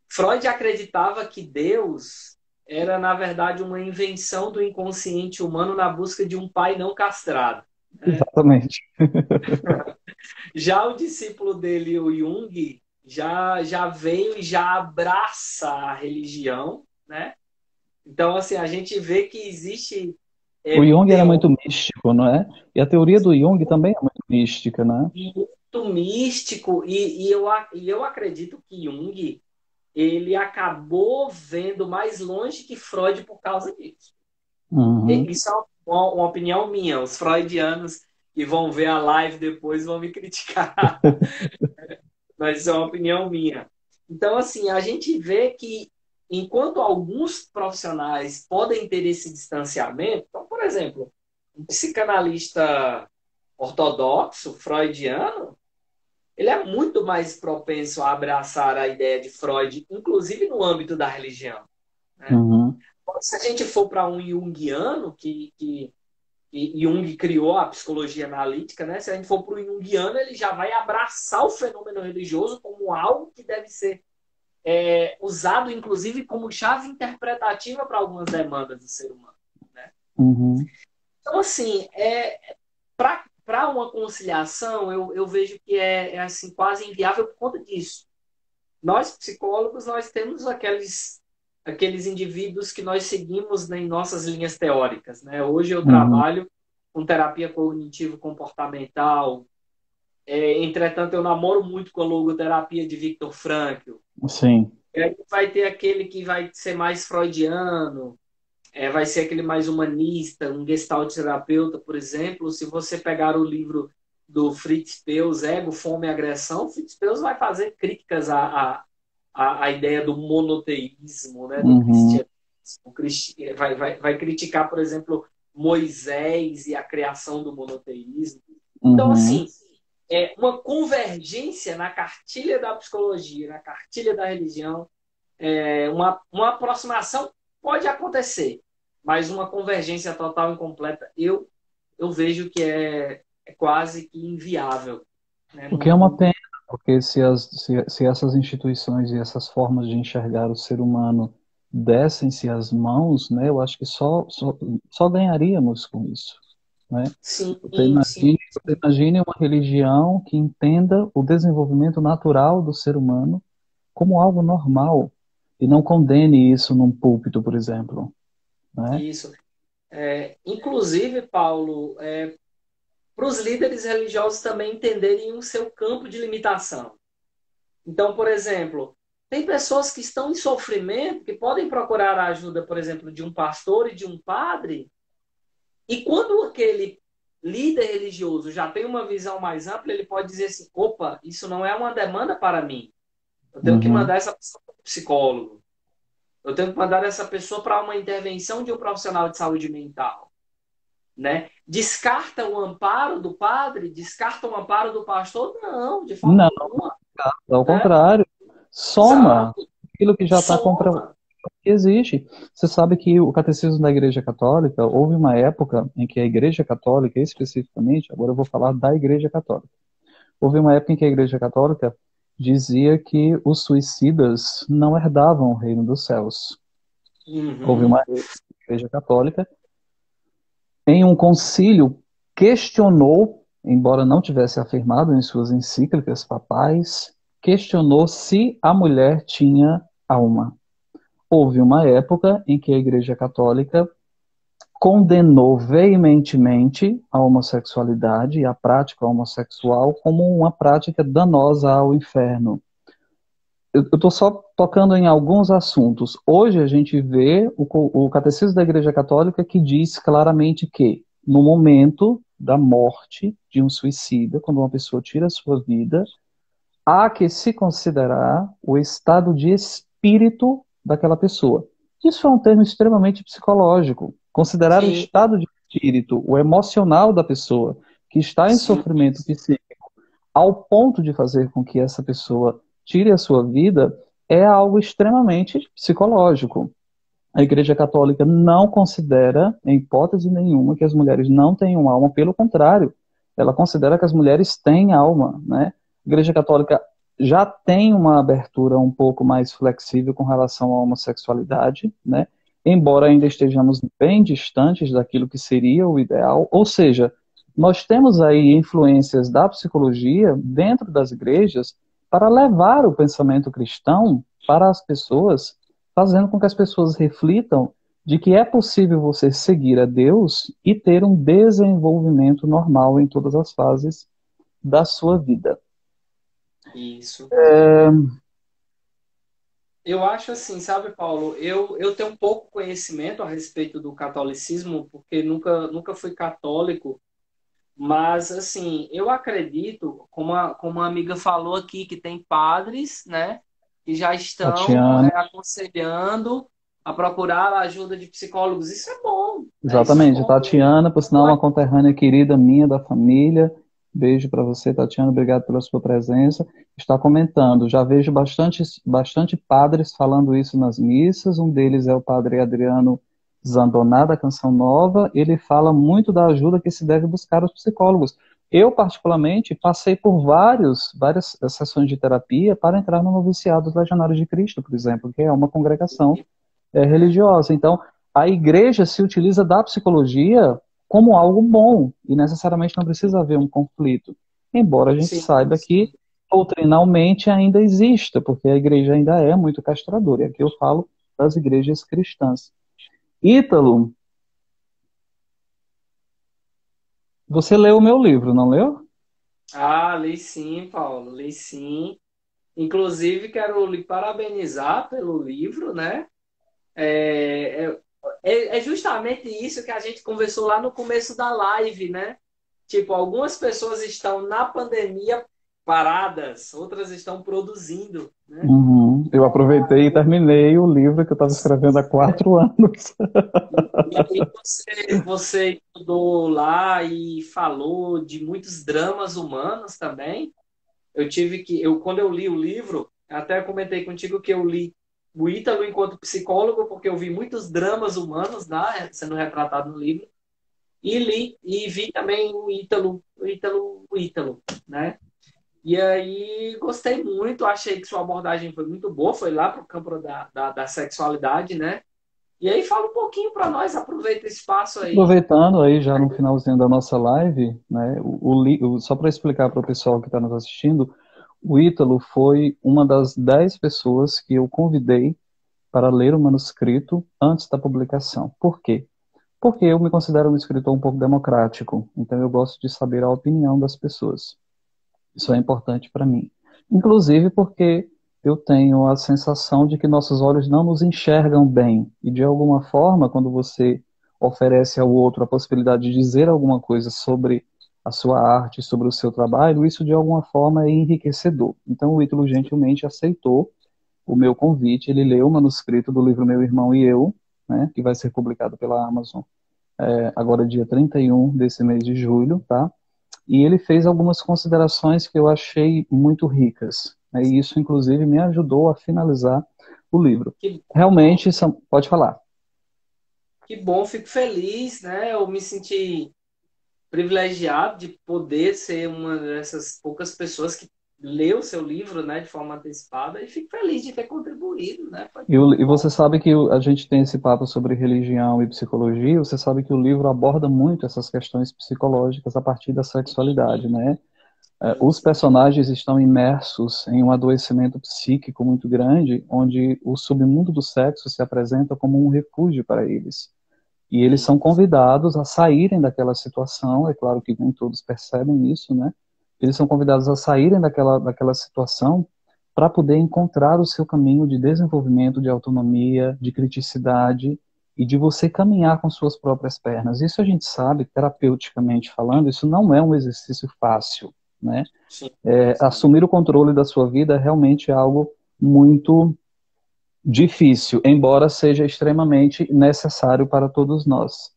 Freud acreditava que Deus era, na verdade, uma invenção do inconsciente humano na busca de um pai não castrado, né? Exatamente. Já o discípulo dele, o Jung, já veio e já abraça a religião, né? Então, assim, a gente vê que existe O um Jung era teor muito místico, não é? E a teoria do Jung também é muito mística, né? muito místico e eu acredito que Jung ele acabou vendo mais longe que Freud por causa disso. Uhum. Isso é uma opinião minha. Os freudianos que vão ver a live depois vão me criticar, mas isso é uma opinião minha. Então, assim, a gente vê que enquanto alguns profissionais podem ter esse distanciamento, então, por exemplo, um psicanalista ortodoxo, freudiano, ele é muito mais propenso a abraçar a ideia de Freud, inclusive no âmbito da religião, né? Uhum. Se a gente for para um junguiano, que Jung criou a psicologia analítica, né? Se a gente for para o junguiano, ele já vai abraçar o fenômeno religioso como algo que deve ser usado, inclusive, como chave interpretativa para algumas demandas do ser humano, né? Uhum. Então, assim, para uma conciliação, eu vejo que assim, quase inviável por conta disso. Nós, psicólogos, nós temos aqueles indivíduos que nós seguimos em nossas linhas teóricas, né? Hoje eu Uhum. trabalho com terapia cognitivo-comportamental. Entretanto, eu namoro muito com a logoterapia de Viktor Frankl. Sim. E aí vai ter aquele que vai ser mais freudiano, vai ser aquele mais humanista, um gestalt terapeuta, por exemplo. Se você pegar o livro do Fritz Perls, Ego, Fome e Agressão, Fritz Perls vai fazer críticas à ideia do monoteísmo, né, do Uhum. cristianismo. Vai criticar, por exemplo, Moisés e a criação do monoteísmo. Então, Uhum. assim, uma convergência na cartilha da psicologia, na cartilha da religião, uma aproximação pode acontecer, mas uma convergência total e completa, eu vejo que é quase que inviável. Né? O que é uma pena, porque se essas instituições e essas formas de enxergar o ser humano dessem-se as mãos, né, eu acho que só ganharíamos com isso, né? Sim, sim. Você imagine uma religião que entenda o desenvolvimento natural do ser humano como algo normal e não condene isso num púlpito, por exemplo, né? Isso. Inclusive, Paulo, para os líderes religiosos também entenderem o seu campo de limitação. Então, por exemplo, tem pessoas que estão em sofrimento, que podem procurar a ajuda, por exemplo, de um pastor e de um padre, e quando aquele líder religioso já tem uma visão mais ampla, ele pode dizer assim, opa, isso não é uma demanda para mim. Eu tenho que Uhum. mandar essa pessoa para o psicólogo. Eu tenho que mandar essa pessoa para uma intervenção de um profissional de saúde mental. Né? Descarta o amparo do padre? Descarta o amparo do pastor? Não, de forma Não, alguma. ao Né? contrário. Soma Exato. aquilo que já está Soma. que existe. Você sabe que o catecismo da Igreja Católica, houve uma época em que a Igreja Católica, especificamente, agora eu vou falar da Igreja Católica, houve uma época em que a Igreja Católica dizia que os suicidas não herdavam o reino dos céus. Houve Uhum. uma Igreja Católica, em um concílio, questionou, embora não tivesse afirmado em suas encíclicas papais, questionou se a mulher tinha alma. Houve uma época em que a Igreja Católica condenou veementemente a homossexualidade e a prática homossexual como uma prática danosa ao inferno. Eu estou só tocando em alguns assuntos. Hoje a gente vê o Catecismo da Igreja Católica que diz claramente que, no momento da morte de um suicida, quando uma pessoa tira a sua vida, há que se considerar o estado de espírito daquela pessoa. Isso é um termo extremamente psicológico. Considerar o Sim, estado de espírito, o emocional da pessoa que está em sim, sofrimento psíquico, ao ponto de fazer com que essa pessoa tire a sua vida, é algo extremamente psicológico. A Igreja Católica não considera, em hipótese nenhuma, que as mulheres não tenham alma, pelo contrário, ela considera que as mulheres têm alma, né? A Igreja Católica já tem uma abertura um pouco mais flexível com relação à homossexualidade, né? Embora ainda estejamos bem distantes daquilo que seria o ideal, ou seja, nós temos aí influências da psicologia dentro das igrejas para levar o pensamento cristão para as pessoas, fazendo com que as pessoas reflitam de que é possível você seguir a Deus e ter um desenvolvimento normal em todas as fases da sua vida. isso. É, Eu acho assim, sabe, Paulo? Eu tenho um pouco conhecimento a respeito do catolicismo, porque nunca fui católico, mas, assim, eu acredito, como a amiga falou aqui, que tem padres, né, que já estão Tatiana, aconselhando a procurar a ajuda de psicólogos. Isso é bom, né? Isso é exatamente, bom. Tatiana, por sinal, uma conterrânea querida minha da família. Beijo para você, Tatiana, obrigado pela sua presença. Está comentando, já vejo bastante padres falando isso nas missas. Um deles é o padre Adriano Zandoná, da Canção Nova. Ele fala muito da ajuda que se deve buscar aos psicólogos. Eu, particularmente, passei por várias sessões de terapia para entrar no noviciado dos Legionários de Cristo, por exemplo, que é uma congregação religiosa. Então, a igreja se utiliza da psicologia como algo bom e necessariamente não precisa haver um conflito. Embora a gente Sim, saiba que sim. doutrinalmente ainda exista, porque a igreja ainda é muito castradora. E aqui eu falo das igrejas cristãs. Ítalo, você leu o meu livro, não leu? Ah, li sim, Paulo, li sim. Inclusive, quero lhe parabenizar pelo livro, né? É, é justamente isso que a gente conversou lá no começo da live, né? Tipo, algumas pessoas estão na pandemia paradas, outras estão produzindo, né? Uhum. Eu aproveitei e terminei o livro que eu estava escrevendo há 4 anos. E aí você estudou lá e falou de muitos dramas humanos também. Quando eu li o livro, até comentei contigo que eu li o Ítalo enquanto psicólogo, porque eu vi muitos dramas humanos lá sendo retratado no livro, e li e vi também o Ítalo, né? E aí gostei muito, achei que sua abordagem foi muito boa, foi lá para o campo da sexualidade, né? E aí fala um pouquinho para nós, aproveita esse espaço aí. Aproveitando aí já no finalzinho da nossa live, né, só para explicar para o pessoal que está nos assistindo, o Ítalo foi uma das 10 pessoas que eu convidei para ler o manuscrito antes da publicação. Por quê? Porque eu me considero um escritor um pouco democrático, então eu gosto de saber a opinião das pessoas. Isso é importante para mim. Inclusive porque eu tenho a sensação de que nossos olhos não nos enxergam bem. E de alguma forma, quando você oferece ao outro a possibilidade de dizer alguma coisa sobre a sua arte, sobre o seu trabalho, isso de alguma forma é enriquecedor. Então o Ítalo gentilmente aceitou o meu convite, ele leu o manuscrito do livro Meu Irmão e Eu, né, que vai ser publicado pela Amazon agora dia 31 desse mês de julho, tá? E ele fez algumas considerações que eu achei muito ricas, né, e isso inclusive me ajudou a finalizar o livro. Que Realmente, pode falar. Que bom, fico feliz, né? Eu me senti privilegiado de poder ser uma dessas poucas pessoas que leu o seu livro, né, de forma antecipada e fico feliz de ter contribuído, né? Foi E muito você bom. sabe que a gente tem esse papo sobre religião e psicologia, você sabe que o livro aborda muito essas questões psicológicas a partir da sexualidade, Sim, né? sim, Os sim. personagens estão imersos em um adoecimento psíquico muito grande, onde o submundo do sexo se apresenta como um refúgio para eles. E eles são Isso. convidados a saírem daquela situação, é claro que nem todos percebem isso, né? Eles são convidados a saírem daquela situação para poder encontrar o seu caminho de desenvolvimento, de autonomia, de criticidade e de você caminhar com suas próprias pernas. Isso a gente sabe, terapeuticamente falando, isso não é um exercício fácil, né? Sim, sim. Assumir o controle da sua vida realmente é algo muito difícil, embora seja extremamente necessário para todos nós.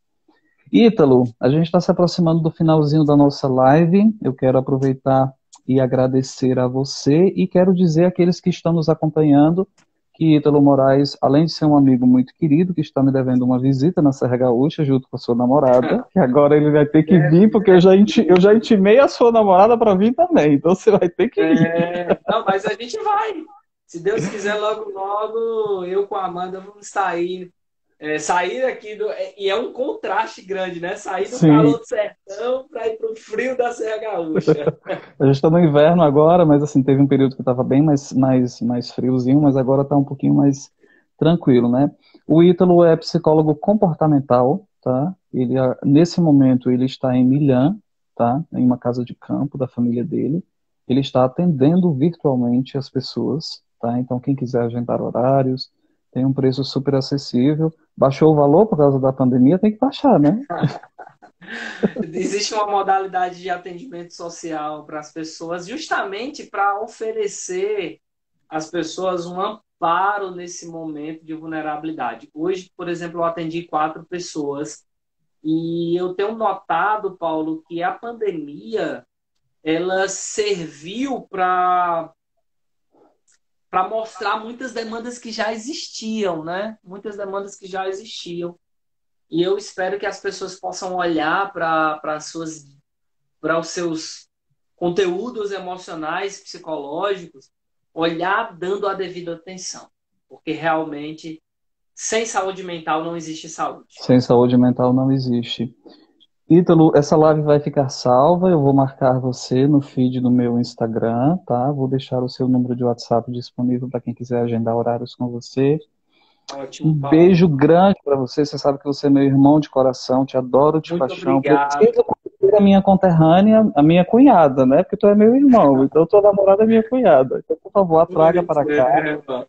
Ítalo, a gente está se aproximando do finalzinho da nossa live. Eu quero aproveitar e agradecer a você e quero dizer àqueles que estão nos acompanhando que Ítalo Moraes, além de ser um amigo muito querido, que está me devendo uma visita na Serra Gaúcha junto com a sua namorada, que agora ele vai ter que vir, Deve, porque eu deve. já intimei a sua namorada para vir também, então você vai ter que ir. Não, mas a gente vai. Se Deus quiser, logo, logo, eu com a Amanda vamos estar sair aqui e é um contraste grande, né? Sair do Sim, calor do sertão para ir para o frio da Serra Gaúcha. a gente está no inverno agora, mas assim, teve um período que estava bem mais friozinho, mas agora está um pouquinho mais tranquilo, né? O Ítalo é psicólogo comportamental, tá? Nesse momento, ele está em Milhã, tá? Em uma casa de campo da família dele. Ele está atendendo virtualmente as pessoas, tá? Então, quem quiser agendar horários, tem um preço super acessível. Baixou o valor por causa da pandemia, tem que baixar, né? Existe uma modalidade de atendimento social para as pessoas, justamente para oferecer às pessoas um amparo nesse momento de vulnerabilidade. Hoje, por exemplo, eu atendi 4 pessoas e eu tenho notado, Paulo, que a pandemia ela serviu para mostrar muitas demandas que já existiam, né? Muitas demandas que já existiam. E eu espero que as pessoas possam olhar para os seus conteúdos emocionais, psicológicos, olhar dando a devida atenção, porque realmente sem saúde mental não existe saúde. Sem saúde mental não existe. Ítalo, essa live vai ficar salva. Eu vou marcar você no feed do meu Instagram, tá? Vou deixar o seu número de WhatsApp disponível para quem quiser agendar horários com você. Um Ótimo, Paulo. beijo grande para você. Você sabe que você é meu irmão de coração. Te adoro de Muito paixão. obrigado. Precisa conhecer a minha conterrânea, a minha cunhada, né? Porque tu é meu irmão. Então, tua namorada é minha cunhada. Então, por favor, a traga Pois para cá. é, Paulo.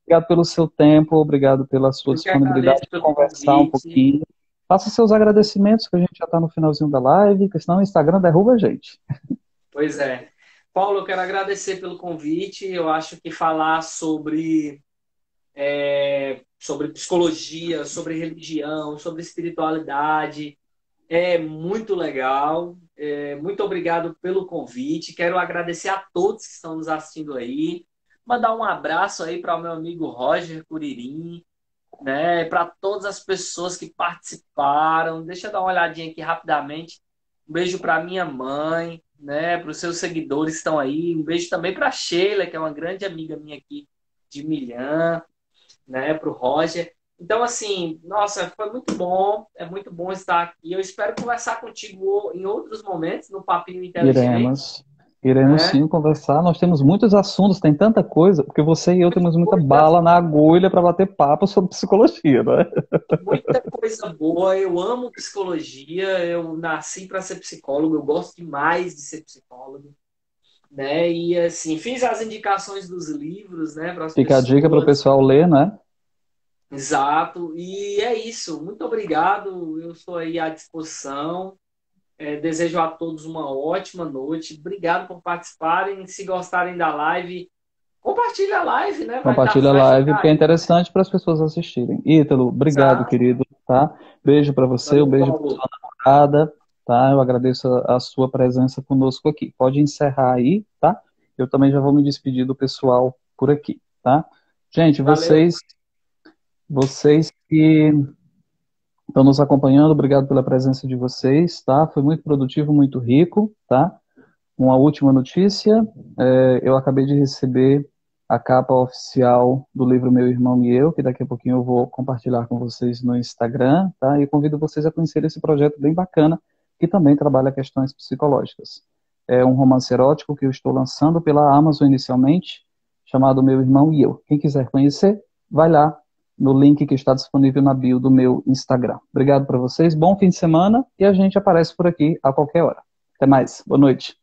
Obrigado pelo seu tempo. Obrigado pela sua Eu que agradeço disponibilidade de pelo conversar um convite. pouquinho. Faça seus agradecimentos, que a gente já está no finalzinho da live, porque senão o Instagram derruba a gente. Pois é. Paulo, eu quero agradecer pelo convite. Eu acho que falar sobre psicologia, sobre religião, sobre espiritualidade é muito legal. Muito obrigado pelo convite. Quero agradecer a todos que estão nos assistindo aí. Mandar um abraço aí para o meu amigo Roger Curirim, né? Para todas as pessoas que participaram. Deixa eu dar uma olhadinha aqui rapidamente. Um beijo para minha mãe, né? Para os seus seguidores que estão aí. Um beijo também para a Sheila, que é uma grande amiga minha aqui de Milhã, né? Para o Roger. Então, assim, nossa, foi muito bom. É muito bom estar aqui. Eu espero conversar contigo em outros momentos, no Papinho Inteligente, Iremos. Iremos né? sim conversar. Nós temos muitos assuntos, tem tanta coisa, porque você e eu temos muita Muitas bala na agulha para bater papo sobre psicologia, não é? Muita coisa boa. Eu amo psicologia. Eu nasci para ser psicólogo. Eu gosto demais de ser psicólogo, né? E assim, fiz as indicações dos livros, né, para as Fica a dica para o pessoas. pessoal ler, né? Exato, e é isso. Muito obrigado. Eu estou aí à disposição. Desejo a todos uma ótima noite. Obrigado por participarem. Se gostarem da live, compartilha a live, né? Compartilha a Vai live, ficar porque é aí. interessante para as pessoas assistirem. Ítalo, obrigado, Exato. querido, tá? Beijo para você, um Valeu, beijo para Paulo. sua namorada, tá? Eu agradeço a sua presença conosco aqui. Pode encerrar aí, tá? Eu também já vou me despedir do pessoal por aqui, tá? Gente, Valeu. vocês que estão nos acompanhando, obrigado pela presença de vocês, tá? Foi muito produtivo, muito rico, tá? Uma última notícia, eu acabei de receber a capa oficial do livro Meu Irmão e Eu, que daqui a pouquinho eu vou compartilhar com vocês no Instagram, tá? E convido vocês a conhecer esse projeto bem bacana, que também trabalha questões psicológicas. É um romance erótico que eu estou lançando pela Amazon inicialmente, chamado Meu Irmão e Eu. Quem quiser conhecer, vai lá no link que está disponível na bio do meu Instagram. Obrigado para vocês, bom fim de semana e a gente aparece por aqui a qualquer hora. Até mais, boa noite.